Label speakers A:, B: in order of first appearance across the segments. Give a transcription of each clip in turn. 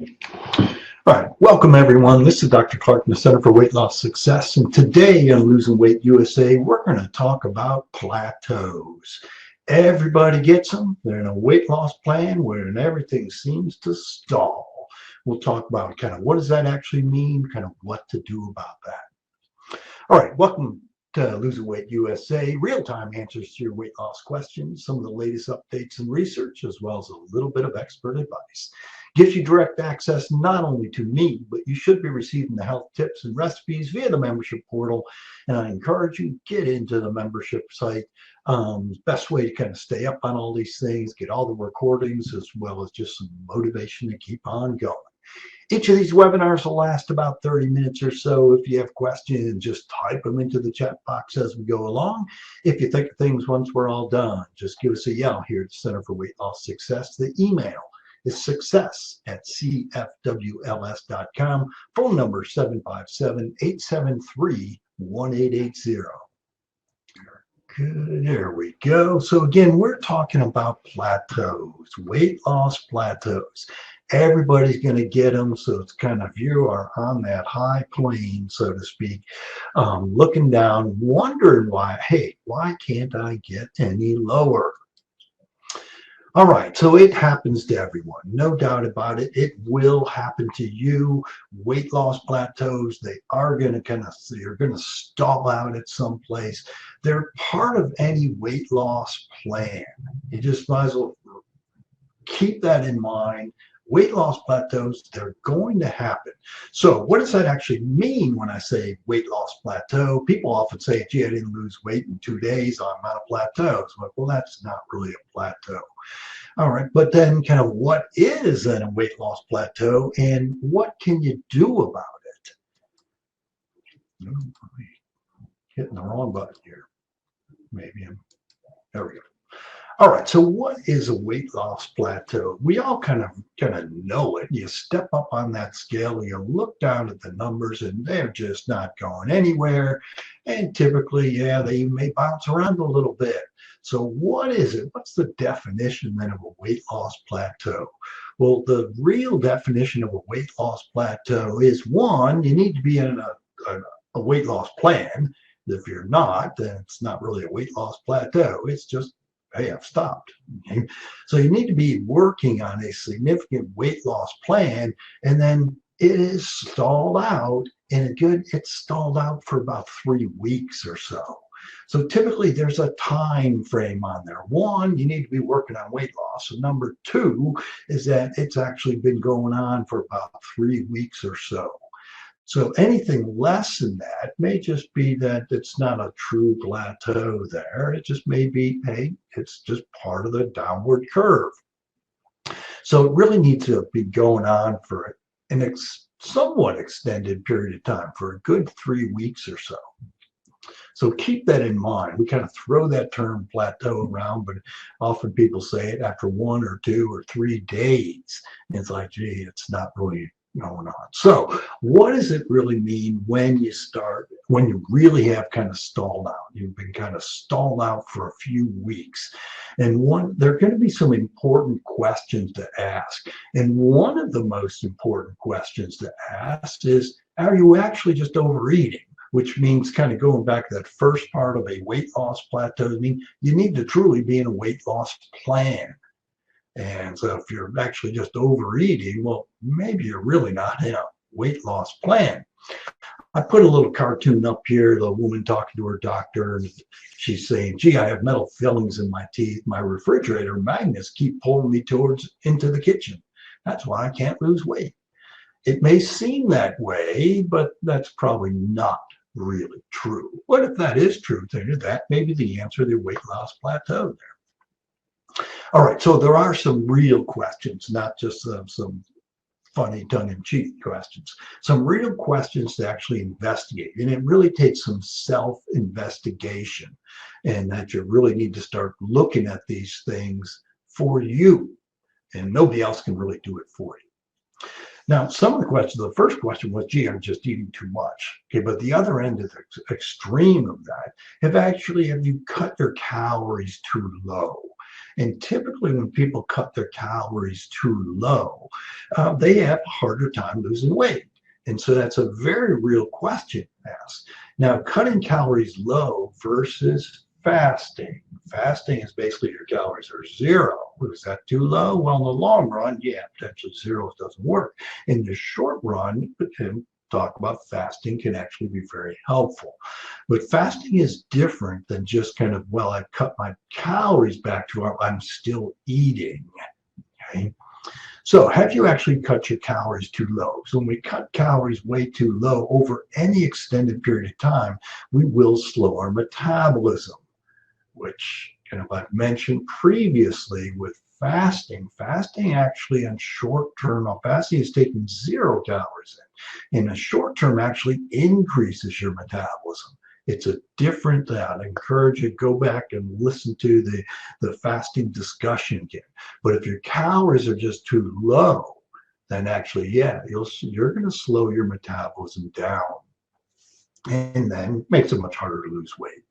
A: All right, welcome everyone. This is Dr. Clark from the Center for Weight Loss Success, and today on Losing Weight USA, we're going to talk about plateaus. Everybody gets them. They're in a weight loss plan where everything seems to stall. We'll talk about kind of what does that actually mean, kind of what to do about that. All right, welcome to Losing Weight USA, real-time answers to your weight loss questions, some of the latest updates and research, as well as a little bit of expert advice. Gives you direct access not only to me, but you should be receiving the health tips and recipes via the membership portal. And I encourage you to get into the membership site. Best way to kind of stay up on all these things, get all the recordings, as well as just some motivation to keep on going. Each of these webinars will last about 30 minutes or so. If you have questions, just type them into the chat box as we go along. If you think of things once we're all done, just give us a yell here at the Center for Weight Loss Success. The email is success@cfwls.com. Phone number 757-873-1880. Good, there we go. So again, we're talking about plateaus, weight loss plateaus. Everybody's going to get them, so it's kind of you are on that high plane, so to speak, looking down, wondering why, hey, why can't I get any lower? All right, so it happens to everyone, no doubt about it. It will happen to you. Weight loss plateaus, they are going to you're going to stall out at some place. They're part of any weight loss plan. You just might as well keep that in mind. Weight loss plateaus, they're going to happen. So what does that actually mean when I say weight loss plateau? People often say, gee, I didn't lose weight in 2 days, I'm on a plateau. So, well, that's not really a plateau. All right, but then kind of what is then a weight loss plateau and what can you do about it? Hitting the wrong button here. Maybe there we go. All right, so what is a weight loss plateau? We all kind of know it. You step up on that scale, you look down at the numbers, and they're just not going anywhere. And typically, yeah, they may bounce around a little bit. So what is it? What's the definition then of a weight loss plateau? Well, the real definition of a weight loss plateau is, one, you need to be in a weight loss plan. If you're not, then it's not really a weight loss plateau. It's just, hey, I've stopped. Okay? So you need to be working on a significant weight loss plan, and then it is stalled out, and it's stalled out for about 3 weeks or so. So typically there's a time frame on there. One, you need to be working on weight loss. And number two is that it's actually been going on for about 3 weeks or so. So anything less than that may just be that it's not a true plateau there. It just may be, hey, it's just part of the downward curve. So it really needs to be going on for an somewhat extended period of time, for a good 3 weeks or so. So keep that in mind. We kind of throw that term plateau around, but often people say it after 1 or 2 or 3 days. And it's like, gee, it's not really going on. So what does it really mean when you really have kind of stalled out? You've been kind of stalled out for a few weeks. And there are going to be some important questions to ask. And one of the most important questions to ask is, are you actually just overeating? Which means kind of going back to that first part of a weight loss plateau. I mean, you need to truly be in a weight loss plan. And so if you're actually just overeating, well, maybe you're really not in a weight loss plan. I put a little cartoon up here, the woman talking to her doctor, and she's saying, gee, I have metal fillings in my teeth. My refrigerator magnets keep pulling me into the kitchen. That's why I can't lose weight. It may seem that way, but that's probably not really true. What if that is true? That may be the answer to the weight loss plateau there. All right, so there are some real questions, not just some funny tongue-in-cheek questions, some real questions to actually investigate. And it really takes some self-investigation, and that you really need to start looking at these things for you, and nobody else can really do it for you. Now, some of the questions, the first question was, gee, I'm just eating too much. Okay, but the other end of the extreme of that, have you cut your calories too low? And typically when people cut their calories too low, they have a harder time losing weight. And so that's a very real question to ask. Now, cutting calories low versus fasting. Fasting is basically your calories are zero. Is that too low? Well, in the long run, yeah, potentially zero doesn't work. In the short run, talk about fasting can actually be very helpful. But fasting is different than just kind of, well, I've cut my calories back to where I'm still eating. Okay. So have you actually cut your calories too low? So when we cut calories way too low over any extended period of time, we will slow our metabolism, which kind of I've mentioned previously with fasting. Fasting actually in short term, fasting is taking 0 calories in the short term actually increases your metabolism. It's a different thing. I'd encourage you to go back and listen to the fasting discussion again. But if your calories are just too low, then actually, yeah, you're going to slow your metabolism down, and then makes it much harder to lose weight.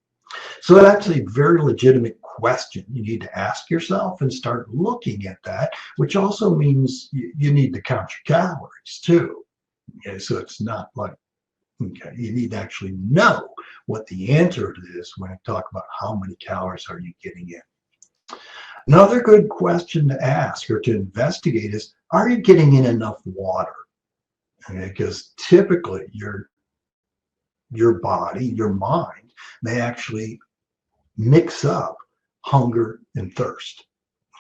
A: So that's actually a very legitimate question you need to ask yourself and start looking at that, which also means you need to count your calories too. Okay, so it's not like, okay, you need to actually know what the answer is when I talk about how many calories are you getting in. Another good question to ask or to investigate is, are you getting in enough water? Okay, because typically your body, your mind may actually mix up hunger and thirst.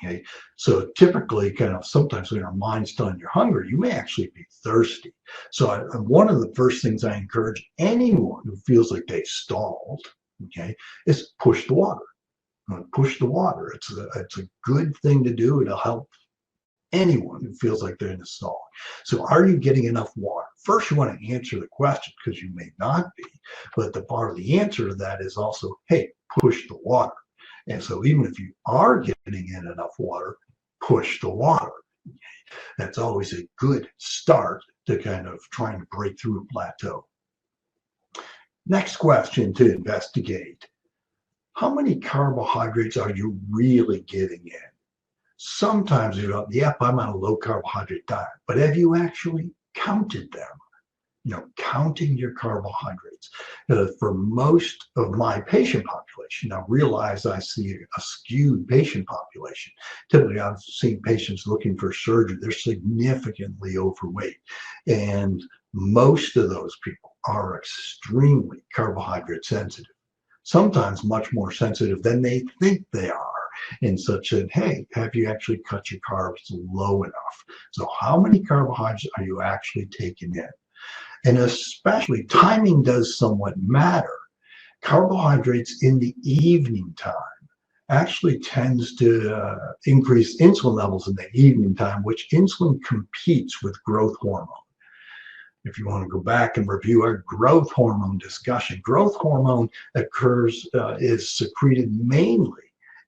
A: Okay, so typically, kind of sometimes when our mind's telling you're hungry, you may actually be thirsty. So one of the first things I encourage anyone who feels like they've stalled, okay, is push the water. Push the water. It's a good thing to do. It'll help anyone who feels like they're in a stall. So are you getting enough water? First, you want to answer the question because you may not be, but the part of the answer to that is also, hey, push the water. And so even if you are getting in enough water, push the water. That's always a good start to kind of trying to break through a plateau. Next question to investigate. How many carbohydrates are you really getting in? Sometimes you're like, yep, I'm on a low carbohydrate diet, but have you actually counted them? Counting your carbohydrates. For most of my patient population, now realize I see a skewed patient population. Typically, I've seen patients looking for surgery. They're significantly overweight. And most of those people are extremely carbohydrate sensitive, sometimes much more sensitive than they think they are. And such that, hey, have you actually cut your carbs low enough? So how many carbohydrates are you actually taking in? And especially timing does somewhat matter. Carbohydrates in the evening time actually tends to increase insulin levels in the evening time, which insulin competes with growth hormone. If you want to go back and review our growth hormone discussion, growth hormone is secreted mainly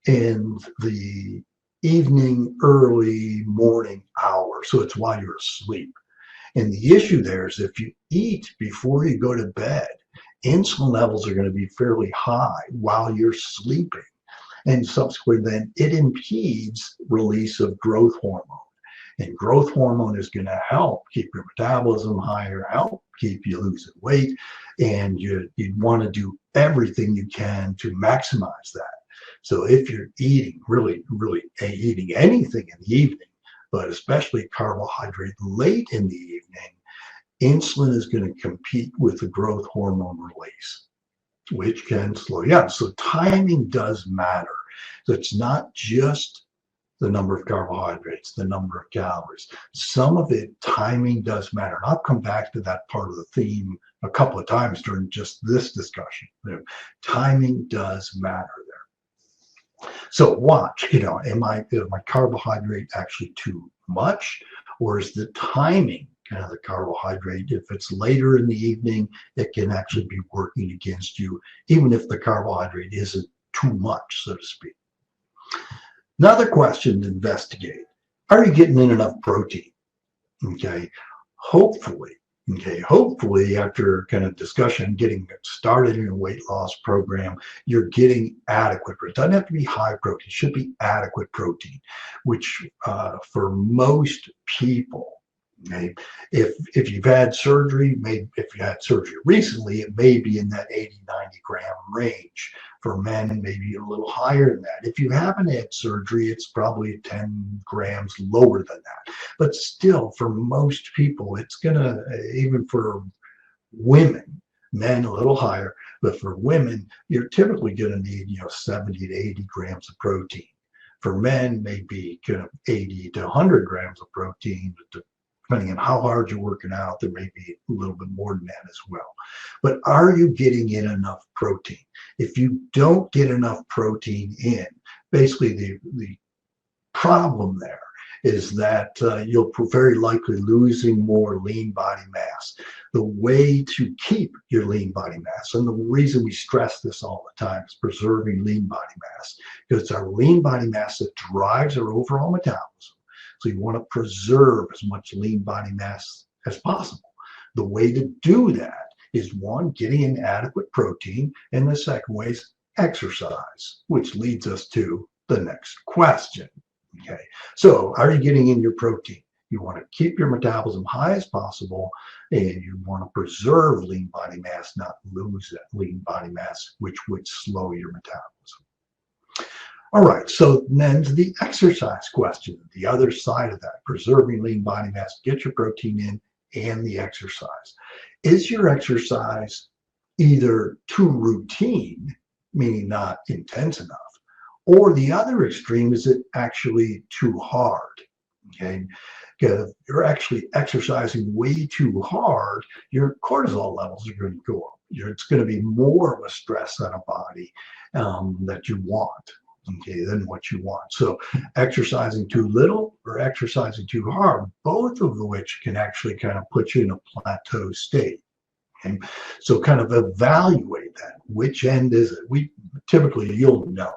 A: in the evening, early morning hour. So it's while you're asleep. And the issue there is if you eat before you go to bed, insulin levels are going to be fairly high while you're sleeping. And subsequently, then it impedes release of growth hormone. And growth hormone is going to help keep your metabolism higher, help keep you losing weight. And you want to do everything you can to maximize that. So if you're eating, really eating anything in the evening, but especially carbohydrate late in the evening, insulin is going to compete with the growth hormone release, which can slow you down. So timing does matter. So it's not just the number of carbohydrates, the number of calories. Some of it, timing does matter. And I'll come back to that part of the theme a couple of times during just this discussion. Timing does matter there. So watch, is my carbohydrate actually too much, or is the timing kind of the carbohydrate? If it's later in the evening, it can actually be working against you, even if the carbohydrate isn't too much, so to speak. Another question to investigate, are you getting in enough protein? Okay, hopefully Okay, hopefully after kind of discussion, getting started in a weight loss program, you're getting adequate. It doesn't have to be high protein, it should be adequate protein, which for most people, okay, if you've had surgery, maybe if you had surgery recently, it may be in that 80-90 gram range. For men, maybe a little higher than that. If you haven't had surgery, it's probably 10 grams lower than that. But still, for most people, it's gonna, even for women, men a little higher, but for women, you're typically gonna need, 70 to 80 grams of protein. For men, maybe kind of 80 to 100 grams of protein, depending on how hard you're working out, there may be a little bit more than that as well. But are you getting in enough protein? If you don't get enough protein in, basically the problem there is that you'll very likely losing more lean body mass. The way to keep your lean body mass, and the reason we stress this all the time, is preserving lean body mass, because it's our lean body mass that drives our overall metabolism. So you want to preserve as much lean body mass as possible. The way to do that is, one, getting in adequate protein, and the second way is exercise, which leads us to the next question. Okay, so are you getting in your protein? You want to keep your metabolism high as possible, and you want to preserve lean body mass, not lose that lean body mass, which would slow your metabolism. All right, so then to the exercise question, the other side of that, preserving lean body mass, get your protein in, and the exercise. Is your exercise either too routine, meaning not intense enough, or the other extreme, is it actually too hard? Okay, because if you're actually exercising way too hard, your cortisol levels are going to go up. It's going to be more of a stress on a body that you want, okay, than what you want. So exercising too little or exercising too hard, both of which can actually kind of put you in a plateau state. Okay? So kind of evaluate that. Which end is it? Typically, you'll know.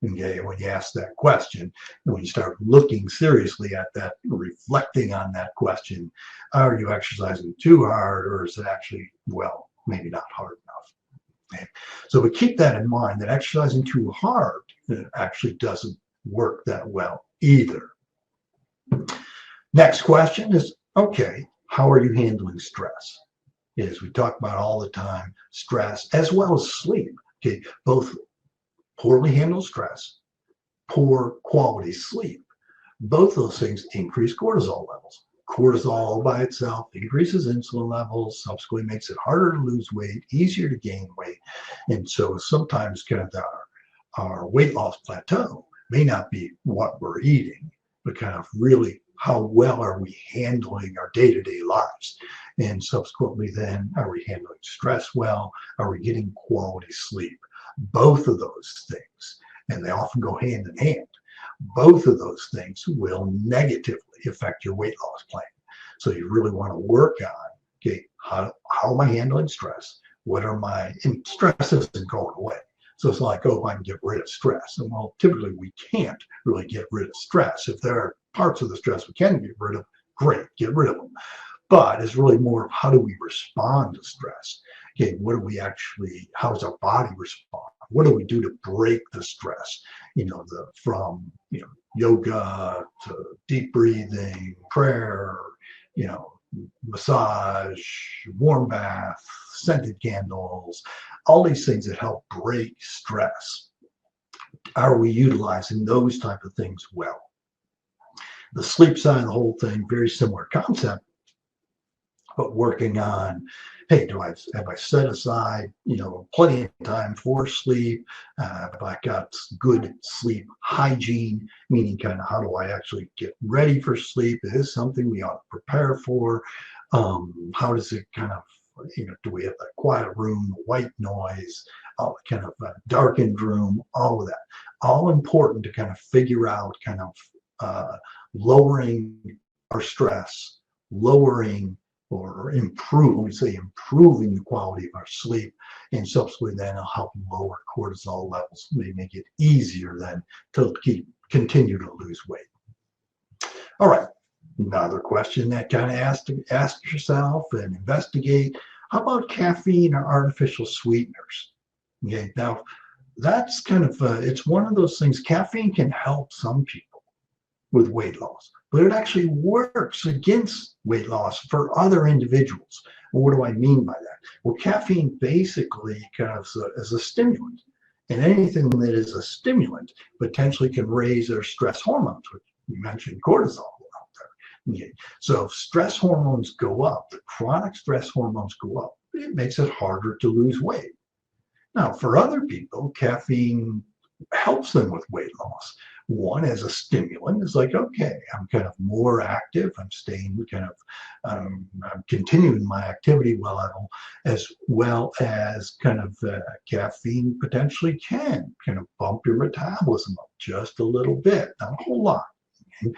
A: Okay, when you ask that question, and when you start looking seriously at that, reflecting on that question, are you exercising too hard, or is it actually, well, maybe not hard enough? Okay. So we keep that in mind, that exercising too hard actually doesn't work that well either. Next question is, okay, how are you handling stress? As we talk about all the time, stress as well as sleep. Okay, both poorly handled stress, poor quality sleep. Both those things increase cortisol levels. Cortisol all by itself increases insulin levels, subsequently makes it harder to lose weight, easier to gain weight. And so sometimes kind of our weight loss plateau may not be what we're eating, but kind of really how well are we handling our day-to-day lives? And subsequently then, are we handling stress well? Are we getting quality sleep? Both of those things, and they often go hand in hand, both of those things will negatively affect your weight loss plan. So you really want to work on, okay, how am I handling stress? What are and stress isn't going away. So it's like, oh, I can get rid of stress. And well, typically we can't really get rid of stress. If there are parts of the stress we can get rid of, great, get rid of them. But it's really more of, how do we respond to stress? Okay, how does our body respond? What do we do to break the stress? From yoga to deep breathing, prayer, massage, warm bath, scented candles, all these things that help break stress. Are we utilizing those type of things well? The sleep side of the whole thing, very similar concept, but working on, hey, have I set aside, plenty of time for sleep? Have I got good sleep hygiene, meaning kind of how do I actually get ready for sleep? Is this something we ought to prepare for? How does it kind of, do we have that quiet room, white noise, kind of a darkened room, all of that, all important to kind of figure out kind of lowering our stress, lowering or improving the quality of our sleep, and subsequently then it'll help lower cortisol levels, may make it easier then to continue to lose weight. All right, Another question that kind of ask yourself and investigate, how about caffeine or artificial sweeteners? Okay, now that's kind of, it's one of those things, caffeine can help some people with weight loss, but it actually works against weight loss for other individuals. Well, what do I mean by that? Well, caffeine basically kind of is a stimulant, and anything that is a stimulant potentially can raise their stress hormones, which you mentioned cortisol out there. Okay. So if stress hormones go up, the chronic stress hormones go up, it makes it harder to lose weight. Now, for other people, caffeine helps them with weight loss. One, as a stimulant, is like, okay, I'm kind of more active. I'm staying kind of, I'm continuing my activity level, as well as kind of caffeine potentially can kind of bump your metabolism up just a little bit, not a whole lot. Okay?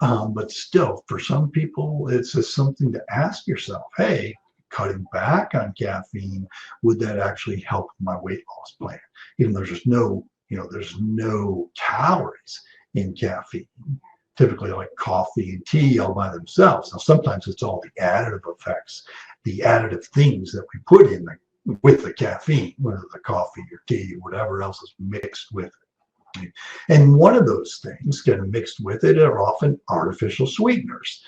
A: But still, for some people, it's just something to ask yourself, hey, cutting back on caffeine, would that actually help my weight loss plan? Even though there's no, there's no calories in caffeine, typically like coffee and tea all by themselves. Now, sometimes it's all the additive effects, the additive things that we put in with the caffeine, whether the coffee or tea or whatever else is mixed with it. And one of those things getting mixed with it are often artificial sweeteners.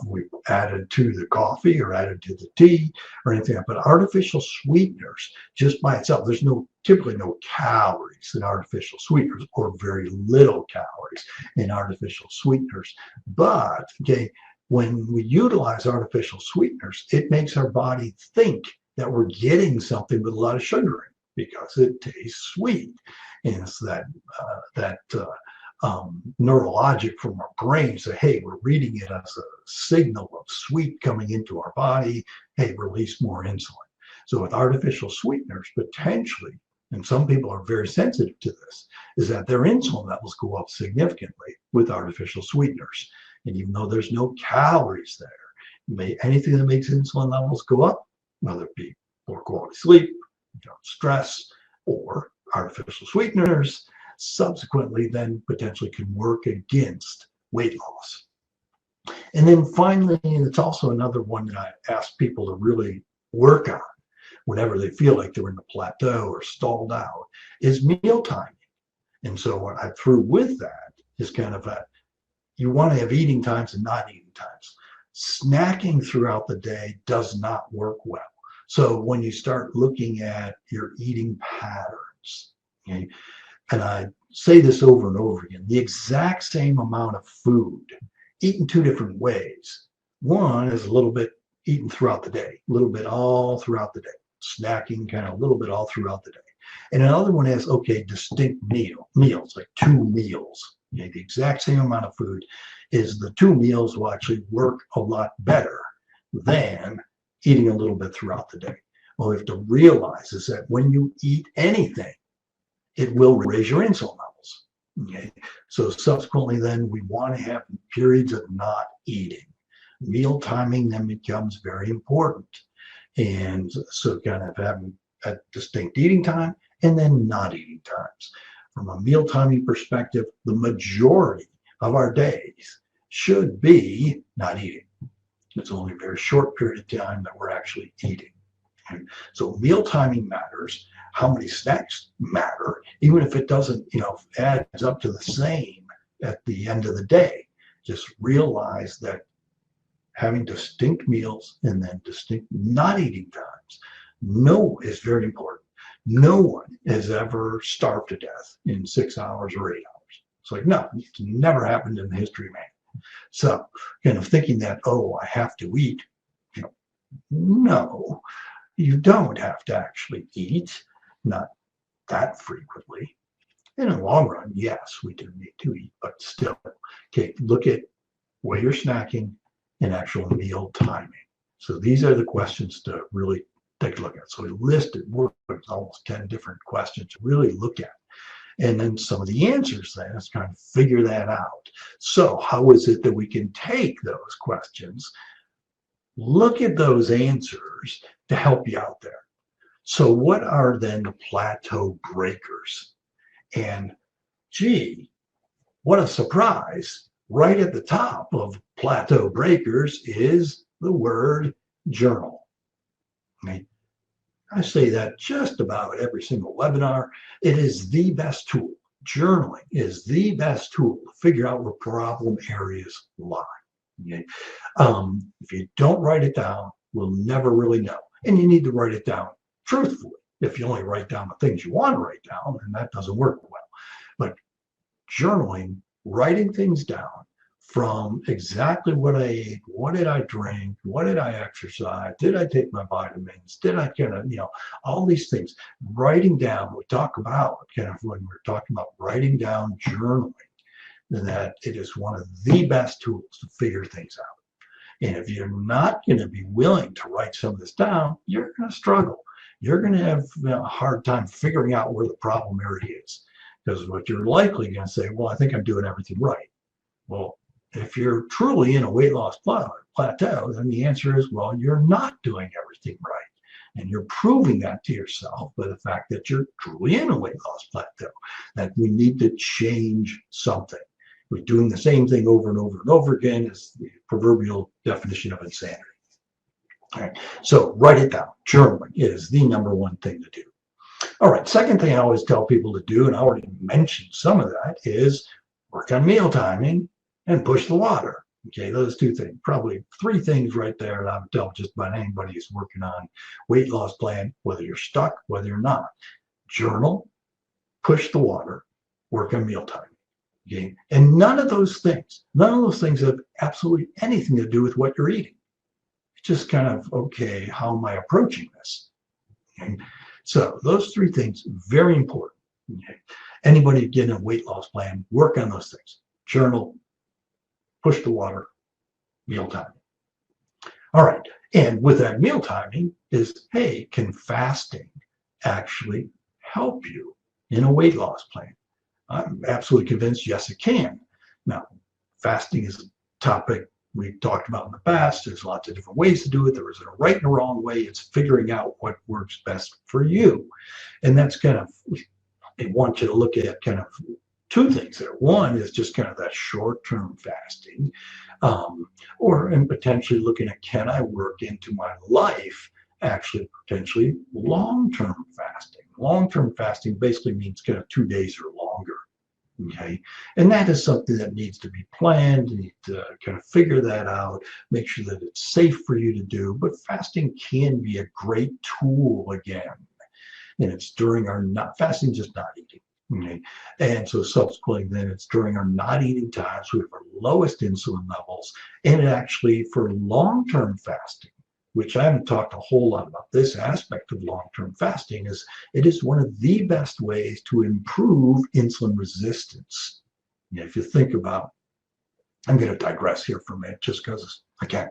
A: We added to the coffee or added to the tea or anything like that. But artificial sweeteners, just by itself, there's typically no calories in artificial sweeteners, or very little calories in artificial sweeteners. But okay, when we utilize artificial sweeteners, it makes our body think that we're getting something with a lot of sugar in it because it tastes sweet. And it's that neurologic from our brain say, hey, we're reading it as a signal of sweet coming into our body. Hey, release more insulin. So with artificial sweeteners, potentially, and some people are very sensitive to this, is that their insulin levels go up significantly with artificial sweeteners. And even though there's no calories there, anything that makes insulin levels go up, whether it be poor quality sleep, stress, or artificial sweeteners, subsequently then potentially can work against weight loss. And then finally, and it's also another one that I ask people to really work on whenever they feel like they're in the plateau or stalled out, is meal timing. And so what I threw with that is kind of you want to have eating times and not eating times. Snacking throughout the day does not work well. So when you start looking at your eating patterns, okay, and I say this over and over again, the exact same amount of food eaten two different ways. One is a little bit eaten throughout the day, a little bit all throughout the day, snacking kind of a little bit all throughout the day. And another one is, okay, distinct meals, like 2 meals. Okay, the exact same amount of food is the 2 meals will actually work a lot better than eating a little bit throughout the day. Well, we have to realize is that when you eat anything, it will raise your insulin levels. Okay, so subsequently, then we want to have periods of not eating. Meal timing then becomes very important, and so kind of having a distinct eating time and then not eating times. From a meal timing perspective, the majority of our days should be not eating. It's only a very short period of time that we're actually eating. Okay? So meal timing matters. How many snacks matter, even if it doesn't, adds up to the same at the end of the day. Just realize that having distinct meals and then distinct not eating times is very important. No one has ever starved to death in 6 hours or 8 hours. It's like, no, it's never happened in the history of man. So kind of thinking that, I have to eat, no, you don't have to actually eat, not that frequently. In the long run, yes, we do need to eat, but still, okay, look at where you're snacking and actual meal timing. So these are the questions to really take a look at. So we listed almost 10 different questions to really look at. And then some of the answers then is kind of figure that out. So how is it that we can take those questions, look at those answers to help you out there? So what are then the plateau breakers? And gee, what a surprise. right at the top of Plateau Breakers is the word journal. Okay? I say that just about every single webinar. It is the best tool. Journaling is the best tool to figure out where problem areas lie. Okay? If you don't write it down, we'll never really know. And you need to write it down truthfully. If you only write down the things you want to write down, then that doesn't work well. But journaling, writing things down from exactly what I ate, what did I drink, what did I exercise, did I take my vitamins, did I kind of, all these things, writing down, we talk about kind of when we're talking about writing down journaling, that it is one of the best tools to figure things out. And if you're not going to be willing to write some of this down, you're going to struggle. You're going to have a hard time figuring out where the problem area is. Because what you're likely going to say, well, I think I'm doing everything right. Well, if you're truly in a weight loss plateau, then the answer is, well, you're not doing everything right. And you're proving that to yourself by the fact that you're truly in a weight loss plateau, that we need to change something. We're doing the same thing over and over and over again is the proverbial definition of insanity. All right, so write it down. Journaling is the number one thing to do. All right, second thing I always tell people to do, and I already mentioned some of that, is work on meal timing and push the water. Okay, those two things, probably three things right there that I would tell just about anybody who's working on weight loss plan, whether you're stuck, whether you're not. Journal, push the water, work on meal timing. Okay, and none of those things have absolutely anything to do with what you're eating. It's just kind of, okay, how am I approaching this? Okay. So those three things, very important. Okay. Anybody getting a weight loss plan, work on those things. Journal, push the water, meal timing. All right. And with that meal timing is, hey, can fasting actually help you in a weight loss plan? I'm absolutely convinced, yes, it can. Now, fasting is a topic we've talked about in the past. There's lots of different ways to do it. There isn't a right and a wrong way. It's figuring out what works best for you. And that's kind of, I want you to look at kind of two things there. One is just kind of that short-term fasting, and potentially looking at, can I work into my life actually potentially long-term fasting? Long-term fasting basically means kind of 2 days or longer. Okay, and that is something that needs to be planned. You need to kind of figure that out, make sure that it's safe for you to do. But fasting can be a great tool again. And it's during our fasting, just not eating. Okay, and so subsequently, then it's during our not eating times we have our lowest insulin levels, and it actually for long-term fasting, which I haven't talked a whole lot about this aspect of long-term fasting, is it is one of the best ways to improve insulin resistance. If you think about, I'm going to digress here for a minute just because I can.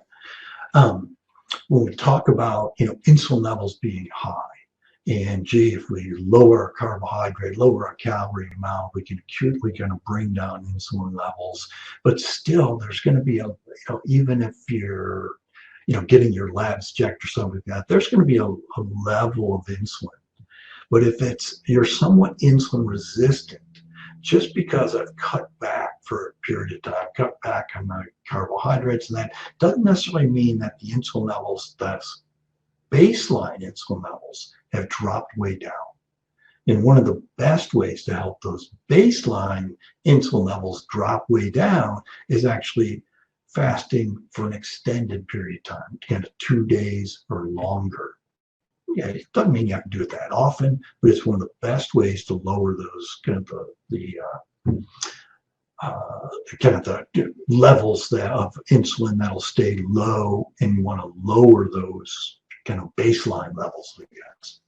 A: When we talk about, insulin levels being high, and gee, if we lower our carbohydrate, lower our calorie amount, we can acutely kind of bring down insulin levels. But still, there's going to be even if you're getting your labs checked or something like that, there's going to be a level of insulin. But if you're somewhat insulin resistant, just because I've cut back for a period of time, cut back on my carbohydrates, and that doesn't necessarily mean that the insulin levels, that's baseline insulin levels, have dropped way down. And one of the best ways to help those baseline insulin levels drop way down is actually fasting for an extended period of time, kind of 2 days or longer. Yeah, it doesn't mean you have to do it that often, but it's one of the best ways to lower those kind of the levels of insulin that'll stay low, and you want to lower those kind of baseline levels, I guess.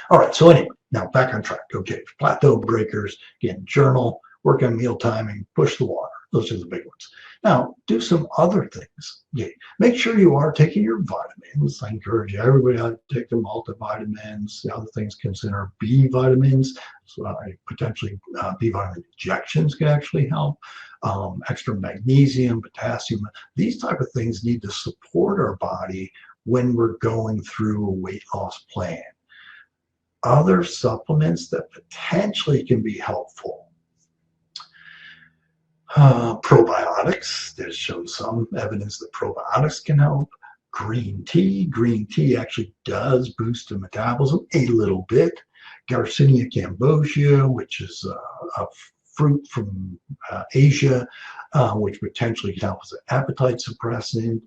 A: All right, so anyway, now back on track. Okay, plateau breakers, again, journal, work on meal timing, push the water. Those are the big ones. Now, do some other things. Okay. Make sure you are taking your vitamins. I encourage everybody to take their multivitamins. The other things, consider B vitamins. So potentially B vitamin injections can actually help. Extra magnesium, potassium. These type of things need to support our body when we're going through a weight loss plan. Other supplements that potentially can be helpful. Probiotics, there's shown some evidence that probiotics can help. Green tea actually does boost the metabolism a little bit. Garcinia cambogia, which is a fruit from Asia, which potentially can help as an appetite suppressant.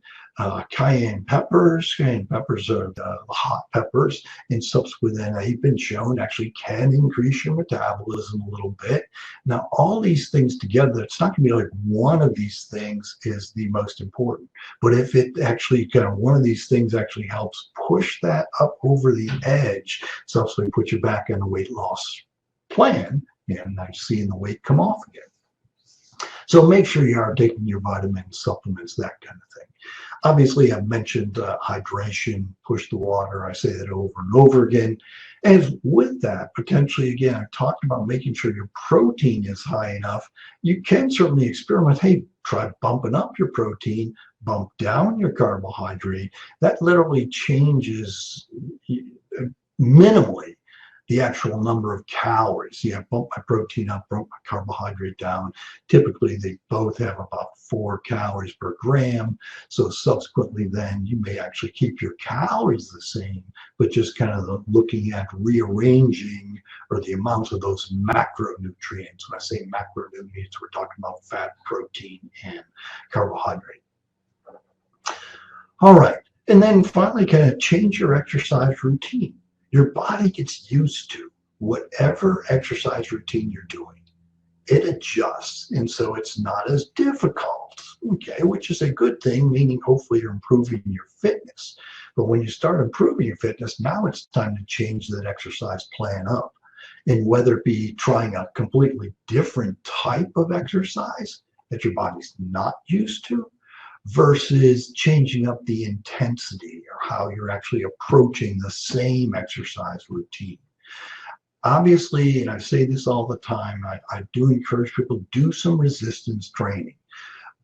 A: Cayenne peppers are the hot peppers, and subsequently then they've been shown actually can increase your metabolism a little bit. Now, all these things together, it's not going to be like one of these things is the most important, but if it actually kind of one of these things actually helps push that up over the edge, subsequently put you back on the weight loss plan, and now seeing the weight come off again. So make sure you are taking your vitamins, supplements, that kind of thing. Obviously, I've mentioned hydration, push the water. I say that over and over again. And with that, potentially, again, I talked about making sure your protein is high enough. You can certainly experiment. Hey, try bumping up your protein, bump down your carbohydrate. That literally changes minimally the actual number of calories. Yeah, bump my protein up, bump my carbohydrate down. Typically, they both have about 4 calories per gram. So subsequently, then you may actually keep your calories the same, but just kind of looking at rearranging or the amounts of those macronutrients. When I say macronutrients, we're talking about fat, protein, and carbohydrate. All right. And then finally, kind of change your exercise routine. Your body gets used to whatever exercise routine you're doing. It adjusts, and so it's not as difficult, okay, which is a good thing, meaning hopefully you're improving your fitness. But when you start improving your fitness, now it's time to change that exercise plan up. And whether it be trying a completely different type of exercise that your body's not used to, versus changing up the intensity or how you're actually approaching the same exercise routine. Obviously, and I say this all the time, I do encourage people to do some resistance training.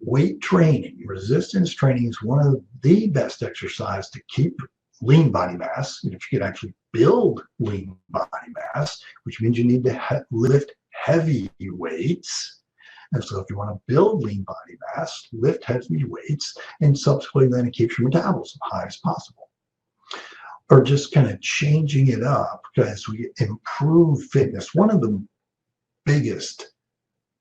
A: Weight training, resistance training is one of the best exercise to keep lean body mass. And if you can actually build lean body mass, which means you need to lift heavy weights. And so if you want to build lean body mass, lift heavy weights, and subsequently then it keeps your metabolism high as possible. Or just kind of changing it up because we improve fitness. One of the biggest,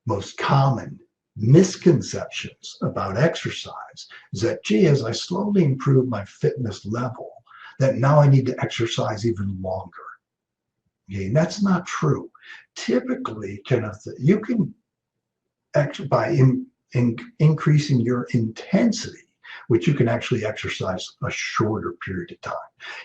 A: most common misconceptions about exercise is that, gee, as I slowly improve my fitness level, that now I need to exercise even longer. Okay, and that's not true. Typically, you can by increasing your intensity, which you can actually exercise a shorter period of time.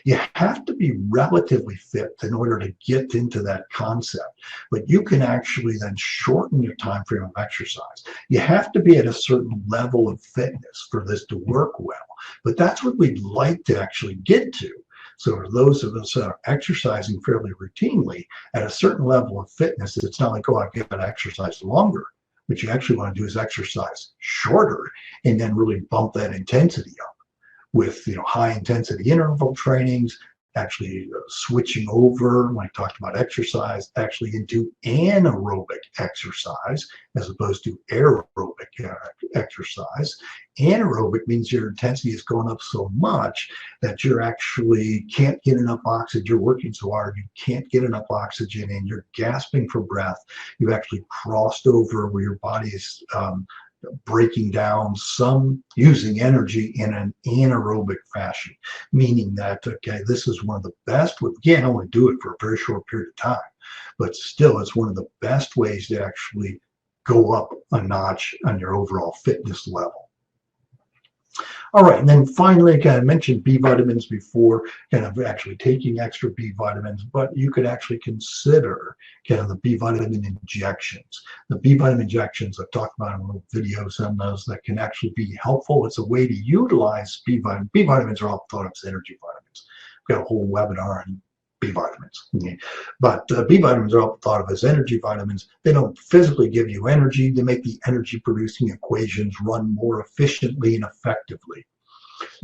A: You have to be relatively fit in order to get into that concept, but you can actually then shorten your time frame of exercise. You have to be at a certain level of fitness for this to work well, but that's what we'd like to actually get to. So for those of us that are exercising fairly routinely at a certain level of fitness, it's not like, oh, I've got to exercise longer. What you actually want to do is exercise shorter and then really bump that intensity up with high intensity interval trainings, actually switching over, when I talked about exercise, actually into anaerobic exercise as opposed to aerobic exercise. Anaerobic means your intensity is going up so much that you actually can't get enough oxygen. You're working so hard, you can't get enough oxygen and you're gasping for breath. You've actually crossed over where your body is breaking down some using energy in an anaerobic fashion, meaning that, okay, this is one of the best, we can't only do it for a very short period of time, but still it's one of the best ways to actually go up a notch on your overall fitness level. All right, and then finally, I kind of mentioned B vitamins before, kind of actually taking extra B vitamins, but you could actually consider kind of the B vitamin injections. The B vitamin injections, I've talked about in little videos on those that can actually be helpful. It's a way to utilize B vitamins. B vitamins are all thought of as energy vitamins. We've got a whole webinar on B vitamins. Okay. But B vitamins are all thought of as energy vitamins. They don't physically give you energy. They make the energy producing equations run more efficiently and effectively.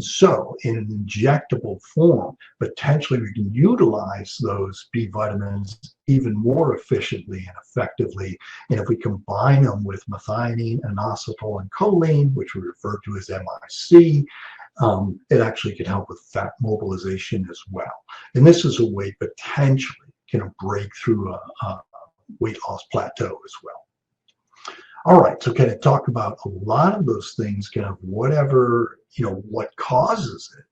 A: So in an injectable form, potentially we can utilize those B vitamins even more efficiently and effectively. And if we combine them with methionine, inositol, and choline, which we refer to as MIC, it actually can help with fat mobilization as well. And this is a way potentially can break through a weight loss plateau as well. All right, so kind of talk about a lot of those things, kind of whatever, what causes it,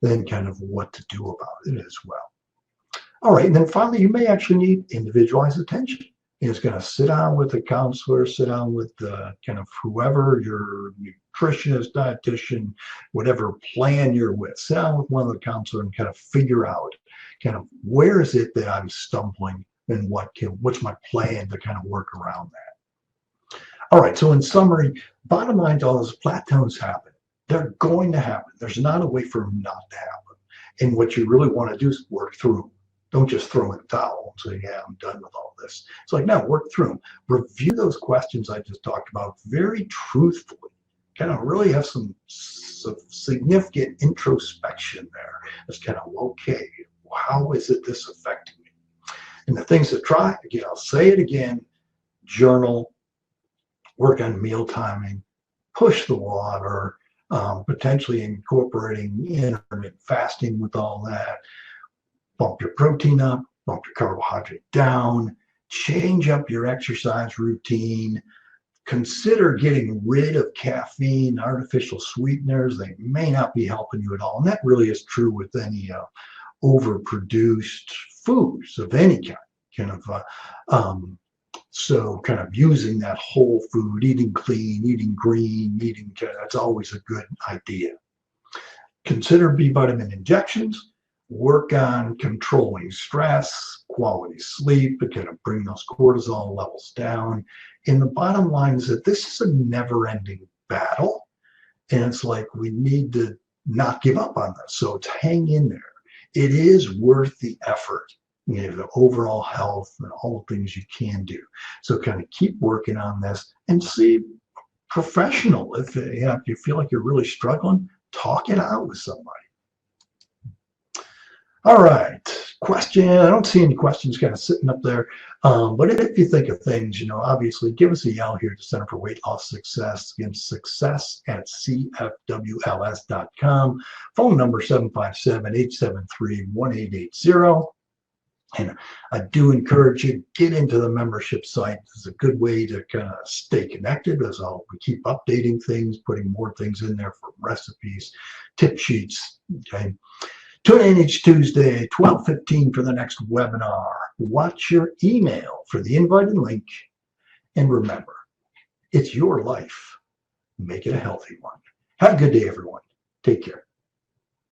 A: then kind of what to do about it as well. All right, and then finally, you may actually need individualized attention. It's going to sit down with a counselor, sit down with kind of whoever, your nutritionist, dietitian, whatever plan you're with, sit down with one of the counselors and kind of figure out kind of where is it that I'm stumbling and what's my plan to kind of work around that. All right, so in summary, bottom line to all this, plateaus happen. They're going to happen. There's not a way for them not to happen. And what you really want to do is work through them. Don't just throw in the towel and say, yeah, I'm done with all this. It's like, no, work through them. Review those questions I just talked about very truthfully. Kind of really have some significant introspection there. It's kind of, okay, how is it this affecting me? And the things to try, again, I'll say it again, journal, work on meal timing, push the water, potentially incorporating intermittent fasting with all that, bump your protein up, bump your carbohydrate down, change up your exercise routine, consider getting rid of caffeine, artificial sweeteners. They may not be helping you at all. And that really is true with any overproduced foods of any kind. So kind of using that whole food, eating clean, eating green, that's always a good idea. Consider B vitamin injections. Work on controlling stress, quality sleep, to kind of bring those cortisol levels down. And the bottom line is that this is a never-ending battle. And it's like we need to not give up on this. So it's hang in there. It is worth the effort, the overall health and all the things you can do. So kind of keep working on this and see professional. If you feel like you're really struggling, talk it out with somebody. All right, question. I don't see any questions kind of sitting up there. But if you think of things, obviously give us a yell here at the Center for Weight Loss Success. Again, success@cfwls.com. Phone number 757-873-1880. And I do encourage you, get into the membership site. It's a good way to kind of stay connected as we keep updating things, putting more things in there for recipes, tip sheets, okay? Tune in each Tuesday, 12:15 for the next webinar. Watch your email for the invite and link. And remember, it's your life. Make it a healthy one. Have a good day, everyone. Take care.